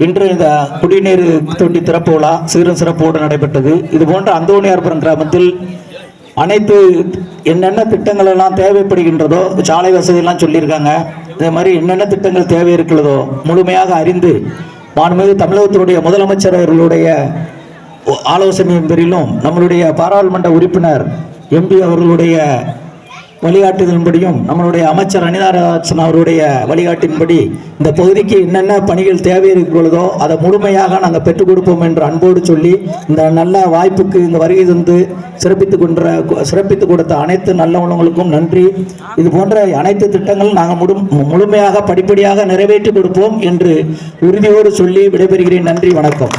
இன்று இந்த குடிநீர் தொட்டி திறப்பு விழா சீரும் சிறப்போடு நடைபெற்றது. இது போன்ற அந்தோணியார்புரம் கிராமத்தில் அனைத்து என்னென்ன திட்டங்கள் எல்லாம் தேவைப்படுகின்றதோ, சாலை வசதியெல்லாம் சொல்லியிருக்காங்க. இதே மாதிரி என்னென்ன திட்டங்கள் தேவை இருக்கிறதோ முழுமையாக அறிந்து மாண்புமிகு தமிழகத்தினுடைய முதலமைச்சர் அவர்களுடைய ஆலோசனையின் பேரிலும் நம்மளுடைய பாராளுமன்ற உறுப்பினர் எம்பி அவர்களுடைய வழிகாட்டுதலின்படியும் நம்மளுடைய அமைச்சர் அனிதாராஜன் அவருடைய வழிகாட்டின்படி இந்த பகுதிக்கு என்னென்ன பணிகள் தேவை இருக்கிறதோ அதை முழுமையாக நாங்கள் பெற்றுக் கொடுப்போம் என்று அன்போடு சொல்லி இந்த நல்ல வாய்ப்புக்கு இந்த வருகை தந்து சிறப்பித்து கொடுத்த அனைத்து நல்ல உள்ளவங்களுக்கும் நன்றி. இது போன்ற அனைத்து திட்டங்களும் நாங்கள் முழுமையாக படிப்படியாக நிறைவேற்றி கொடுப்போம் என்று உறுதியோடு சொல்லி விடைபெறுகிறேன். நன்றி, வணக்கம்.